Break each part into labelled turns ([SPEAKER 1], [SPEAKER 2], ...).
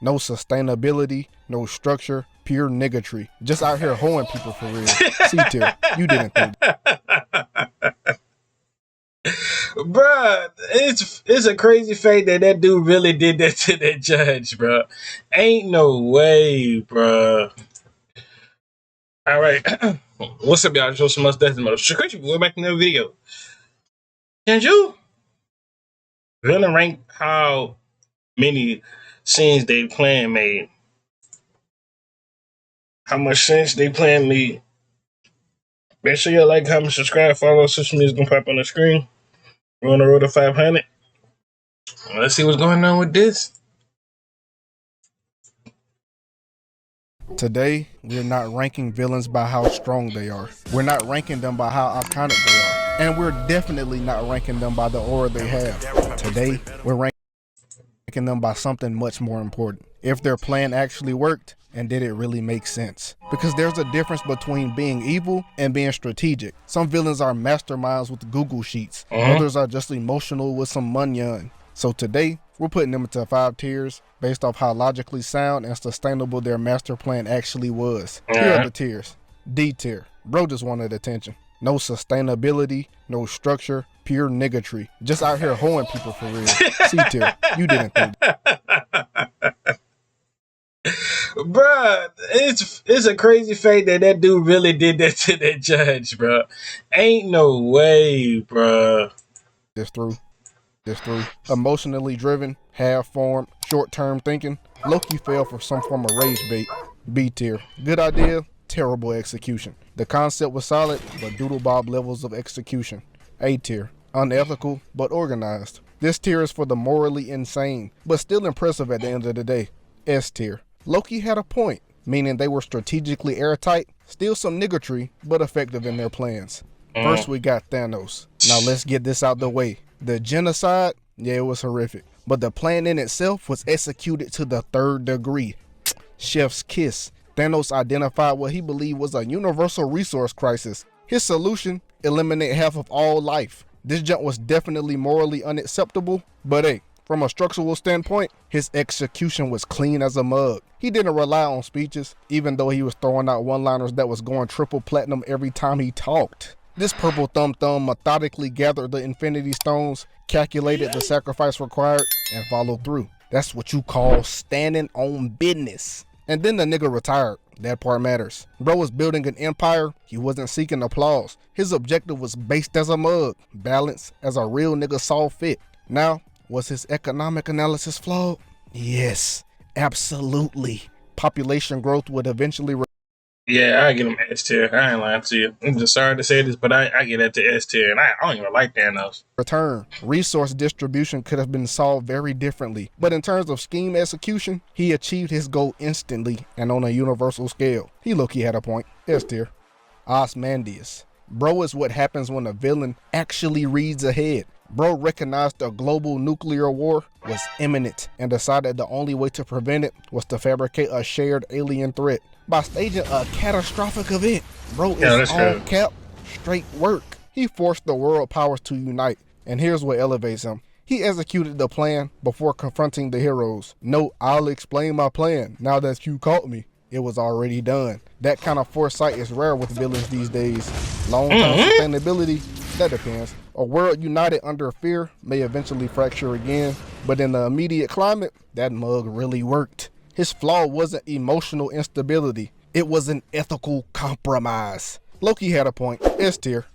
[SPEAKER 1] No sustainability, no structure, pure niggatry. Just out here hoeing people for real. C-tier, you didn't think.
[SPEAKER 2] Bruh, it's a crazy fact that dude really did that to that judge, bruh. Ain't no way, bruh. All right. What's up, y'all? Show some mustache mother. Shakri, we're back in the video. Can you really rank how many scenes they plan made? How much sense they plan made? Make sure you like, comment, subscribe, follow. Social media is gonna pop on the screen. We're on the road to 500. Let's see what's going on with this.
[SPEAKER 1] Today, we're not ranking villains by how strong they are. We're not ranking them by how iconic they are. And we're definitely not ranking them by the aura they have. Today, we're ranking them by something much more important. If their plan actually worked, and did it really make sense? Because there's a difference between being evil and being strategic. Some villains are masterminds with Google Sheets. Others are just emotional with some munyon. So today, we're putting them into 5 tiers based off how logically sound and sustainable their master plan actually was. Here are the tiers. D tier. Bro just wanted attention. No sustainability, no structure, pure niggatry. Just out here hoeing people for real. C tier. You didn't think.
[SPEAKER 2] Bruh, it's a crazy fact that dude really did that to that judge, bruh. Ain't no way, bruh.
[SPEAKER 1] This through. Emotionally driven, half-formed, short-term thinking. Loki fell for some form of rage bait. B tier. Good idea, terrible execution. The concept was solid, but doodlebob levels of execution. A tier. Unethical, but organized. This tier is for the morally insane, but still impressive at the end of the day. S tier. Loki had a point, meaning they were strategically airtight, still some niggatry, but effective in their plans. First, we got Thanos. Now let's get this out the way. The genocide, yeah, it was horrific, but the plan in itself was executed to the 3rd degree. Chef's kiss. Thanos identified what he believed was a universal resource crisis. His solution, eliminate half of all life. This jump was definitely morally unacceptable, but hey, from a structural standpoint, his execution was clean as a mug. He didn't rely on speeches, even though he was throwing out one-liners that was going triple platinum every time he talked. This purple thumb methodically gathered the Infinity Stones, calculated the sacrifice required, and followed through. That's what you call standing on business. And then the nigga retired. That part matters. Bro was building an empire. He wasn't seeking applause. His objective was based as a mug, balanced as a real nigga saw fit. Now, was his economic analysis flawed? Yes, absolutely. Population growth would eventually
[SPEAKER 2] Yeah, I get him S tier. I ain't lying to you. I'm just sorry to say this, but I get that to S tier, and I don't even like Thanos.
[SPEAKER 1] return. Resource distribution could have been solved very differently, but in terms of scheme execution, he achieved his goal instantly and on a universal scale. He low-key had a point. S tier. Osmandius. Bro is what happens when a villain actually reads ahead. Bro recognized a global nuclear war was imminent and decided the only way to prevent it was to fabricate a shared alien threat. By staging a catastrophic event, bro is all cap, straight work. He forced the world powers to unite, and here's what elevates him. He executed the plan before confronting the heroes. No, I'll explain my plan now that you caught me. It was already done. That kind of foresight is rare with villains these days. Long-term sustainability, that depends. A world united under fear may eventually fracture again, but in the immediate climate, that mug really worked. His flaw wasn't emotional instability. It was an ethical compromise. Loki had a point. S tier.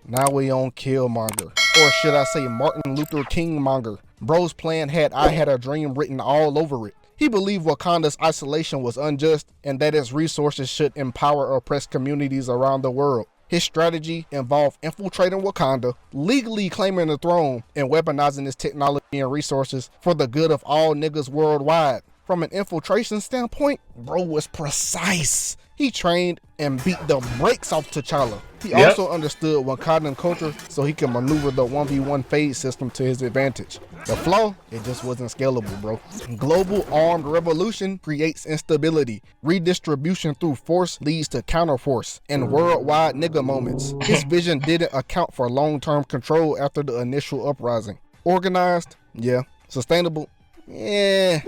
[SPEAKER 1] Now we on Killmonger. Or should I say Martin Luther King monger. Bro's plan had I Had a Dream written all over it. He believed Wakanda's isolation was unjust and that its resources should empower oppressed communities around the world. His strategy involved infiltrating Wakanda, legally claiming the throne, and weaponizing its technology and resources for the good of all niggas worldwide. From an infiltration standpoint, bro was precise. He trained and beat the brakes off T'Challa. He also understood Wakandan culture so he could maneuver the 1v1 phase system to his advantage. The flaw, it just wasn't scalable, bro. Global armed revolution creates instability. Redistribution through force leads to counterforce and worldwide nigga moments. His vision didn't account for long-term control after the initial uprising. Organized? Yeah. Sustainable? Yeah.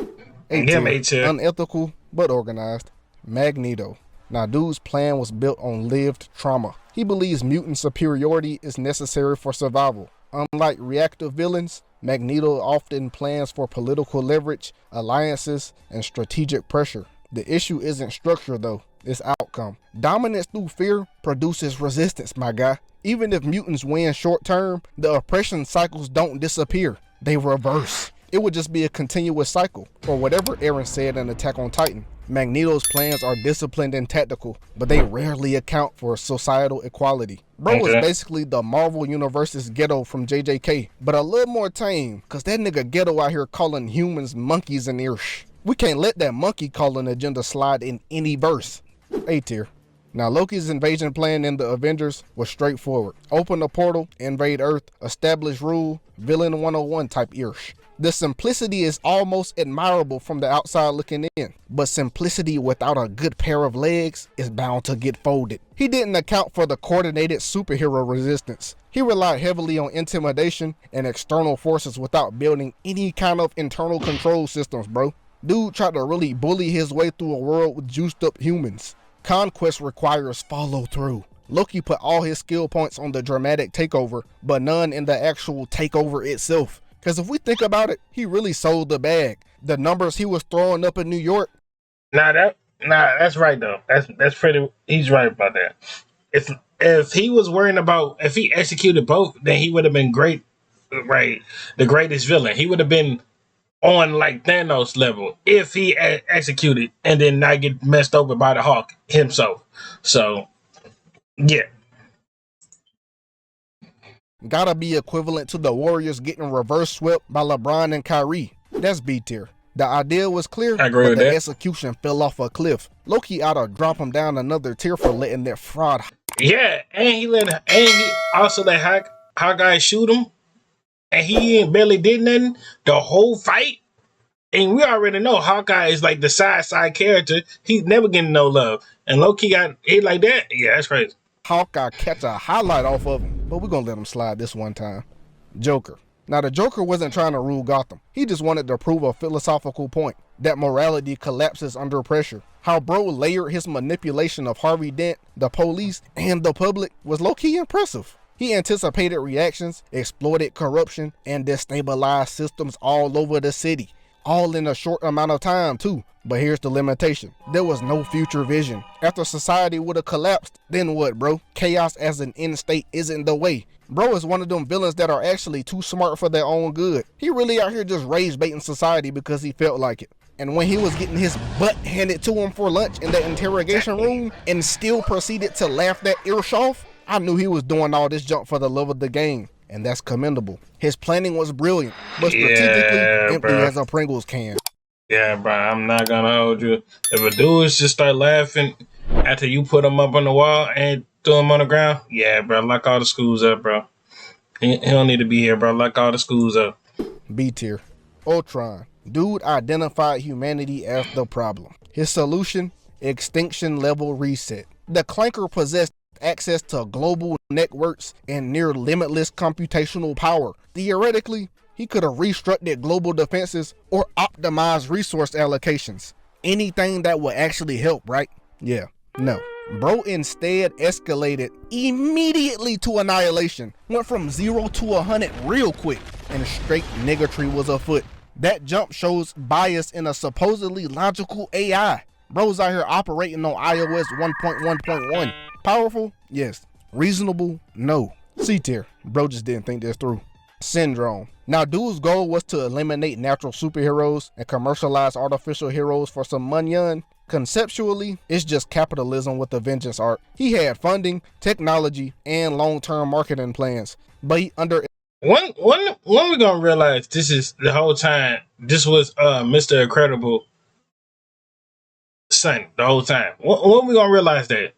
[SPEAKER 1] A
[SPEAKER 2] Give him
[SPEAKER 1] tier.
[SPEAKER 2] A tier.
[SPEAKER 1] Unethical but organized. Magneto. Now, dude's plan was built on lived trauma. He believes mutant superiority is necessary for survival. Unlike reactive villains, Magneto often plans for political leverage, alliances, and strategic pressure. The issue isn't structure though, it's outcome. Dominance through fear produces resistance, my guy. Even if mutants win short term, the oppression cycles don't disappear, they reverse. It would just be a continuous cycle, or whatever Aaron said in Attack on Titan. Magneto's plans are disciplined and tactical, but they rarely account for societal equality. Bro is basically the Marvel Universe's Ghetto from JJK, but a little more tame, cause that nigga Ghetto out here calling humans monkeys and irsh. We can't let that monkey calling agenda slide in any verse. A tier. Now, Loki's invasion plan in the Avengers was straightforward. Open a portal, invade Earth, establish rule, villain 101 type irsh. The simplicity is almost admirable from the outside looking in, but simplicity without a good pair of legs is bound to get folded. He didn't account for the coordinated superhero resistance. He relied heavily on intimidation and external forces without building any kind of internal control systems, bro. Dude tried to really bully his way through a world with juiced up humans. Conquest requires follow through. Loki put all his skill points on the dramatic takeover, but none in the actual takeover itself. Because if we think about it, he really sold the bag. The numbers he was throwing up in New York.
[SPEAKER 2] That's right though. That's pretty. He's right about that. If he was worrying about if he executed both, then he would have been great, right? The greatest villain. He would have been on like Thanos level if he executed and then not get messed over by the Hawk himself. So, yeah.
[SPEAKER 1] Gotta be equivalent to the Warriors getting reverse swept by LeBron and Kyrie. That's B tier. The idea was clear,
[SPEAKER 2] I agree
[SPEAKER 1] but
[SPEAKER 2] with
[SPEAKER 1] the
[SPEAKER 2] that.
[SPEAKER 1] execution fell off a cliff. Loki oughta drop him down another tier for letting that fraud.
[SPEAKER 2] Yeah, and he also let Hawkeye shoot him, and he barely did nothing the whole fight. And we already know Hawkeye is like the side character. He's never getting no love. And Loki got hit like that. Yeah, that's crazy.
[SPEAKER 1] Hawkeye catch a highlight off of him, but we're gonna let him slide this one time. Joker. Now, the Joker wasn't trying to rule Gotham. He just wanted to prove a philosophical point, that morality collapses under pressure. How bro layered his manipulation of Harvey Dent, the police, and the public was low-key impressive. He anticipated reactions, exploited corruption, and destabilized systems all over the city. All in a short amount of time too. But here's the limitation. There was no future vision. After society would have collapsed, then what, bro? Chaos as an end state isn't the way. Bro is one of them villains that are actually too smart for their own good. He really out here just rage baiting society because he felt like it. And when he was getting his butt handed to him for lunch in the interrogation room and still proceeded to laugh that Irsh off, I knew he was doing all this junk for the love of the game. And that's commendable. His planning was brilliant, but strategically empty as a Pringles can.
[SPEAKER 2] Yeah, bro, I'm not gonna hold you. If a dude just start laughing after you put him up on the wall and throw him on the ground, yeah, bro, lock all the schools up, bro. He don't need to be here, bro. Lock all the schools up.
[SPEAKER 1] B tier. Ultron. Dude identified humanity as the problem. His solution? Extinction level reset. The Clanker possessed access to global networks and near limitless computational power. Theoretically, he could have restructured global defenses or optimized resource allocations. Anything that would actually help, right? Yeah, no. Bro instead escalated immediately to annihilation. Went from 0 to 100 real quick, and straight niggatry was afoot. That jump shows bias in a supposedly logical AI. Bro's out here operating on iOS 1.1.1. Powerful? Yes. Reasonable? No. C tier. Bro just didn't think this through. Syndrome. Now, dude's goal was to eliminate natural superheroes and commercialize artificial heroes for some money. Conceptually, it's just capitalism with a vengeance art. He had funding, technology, and long-term marketing plans, but he
[SPEAKER 2] when we gonna realize this is the whole time this was Mr. Incredible son the whole time? When we gonna realize that?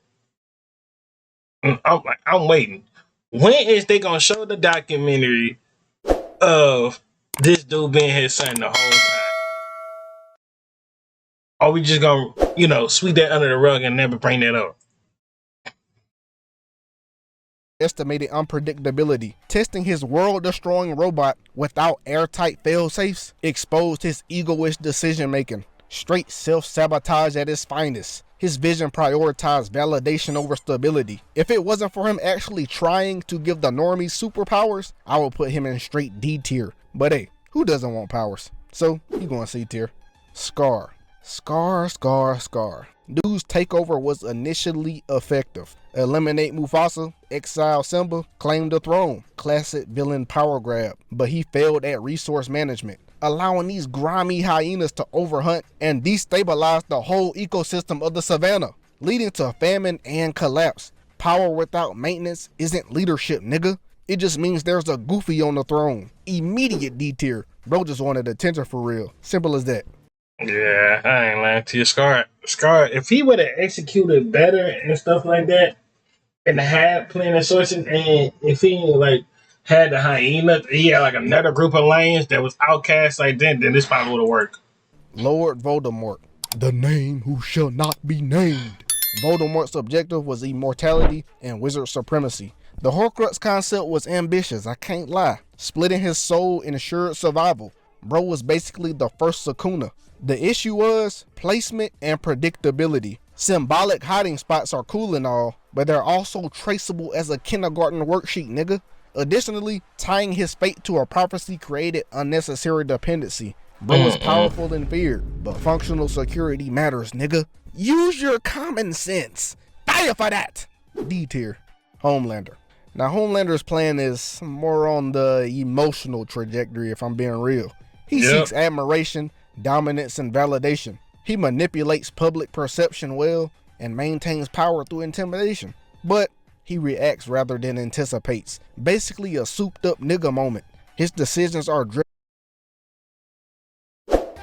[SPEAKER 2] I'm waiting. When is they gonna show the documentary of this dude being his son the whole time? Are we just gonna, sweep that under the rug and never bring that up?
[SPEAKER 1] estimated unpredictability. Testing his world-destroying robot without airtight fail-safes exposed his egoish decision-making. Straight self-sabotage at its finest. His vision prioritized validation over stability. If it wasn't for him actually trying to give the normies superpowers, I would put him in straight D tier. But hey, who doesn't want powers? So, you going C tier. Scar. Scar. Dude's takeover was initially effective. Eliminate Mufasa, exile Simba, claim the throne. Classic villain power grab. But he failed at resource management, allowing these grimy hyenas to overhunt and destabilize the whole ecosystem of the savannah, leading to famine and collapse. Power without maintenance isn't leadership, nigga. It just means there's a goofy on the throne. Immediate D tier. Bro just wanted attention for real. Simple as that.
[SPEAKER 2] Yeah, I ain't lying to you. Scar, if he would have executed better and stuff like that, and had plenty of sources, and if he like had the hyena, he had like another group of lions that was outcast like then this probably would have worked.
[SPEAKER 1] Lord Voldemort, the name who shall not be named. Voldemort's objective was immortality and wizard supremacy. The Horcrux concept was ambitious, I can't lie. Splitting his soul ensured survival. Bro was basically the first Sukuna. The issue was placement and predictability. Symbolic hiding spots are cool and all, but they're also traceable as a kindergarten worksheet, nigga. Additionally, tying his fate to a prophecy created unnecessary dependency. Bro is powerful and feared, but functional security matters, nigga. Use your common sense. Fire for that! D tier. Homelander. Now, Homelander's plan is more on the emotional trajectory, if I'm being real. He seeks admiration, dominance, and validation. He manipulates public perception well and maintains power through intimidation. But he reacts rather than anticipates. Basically a souped up nigga moment. His decisions are driven.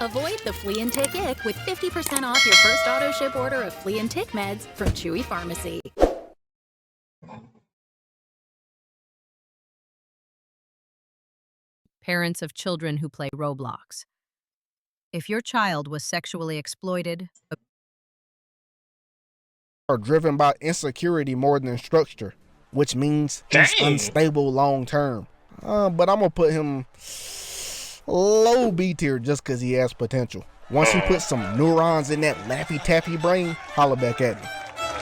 [SPEAKER 3] Avoid the flea and tick ick with 50% off your first auto ship order of flea and tick meds from Chewy Pharmacy.
[SPEAKER 4] Parents of children who play Roblox. If your child was sexually exploited,
[SPEAKER 1] are driven by insecurity more than structure, which means he's unstable long term. But I'm gonna put him low B tier just because he has potential. Once you put some neurons in that Laffy Taffy brain, holla back at me.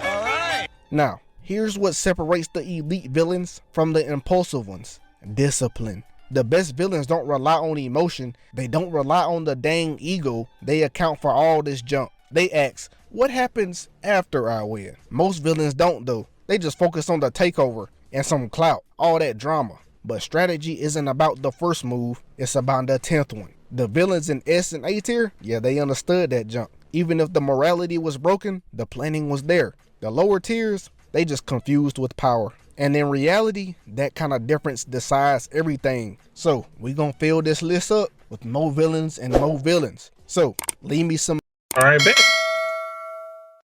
[SPEAKER 1] Alright. Now, here's what separates the elite villains from the impulsive ones. Discipline. The best villains don't rely on emotion, they don't rely on the dang ego, they account for all this junk. They ask, what happens after I win? Most villains don't though. They just focus on the takeover and some clout, all that drama. But strategy isn't about the first move, it's about the 10th one. The villains in S and A tier, yeah, they understood that junk. Even if the morality was broken, the planning was there. The lower tiers, they just confused with power. And in reality, that kind of difference decides everything. So, we gonna fill this list up with more villains and more villains. So, leave me some.
[SPEAKER 2] Alright, bet.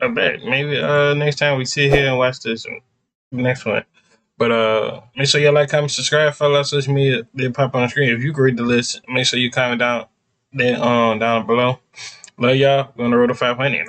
[SPEAKER 2] I bet. Maybe next time we sit here and watch this next one. But make sure you like, comment, subscribe, follow our social media. They pop on the screen. If you agree to the list, make sure you comment down below. Love y'all. We're on the road to 500.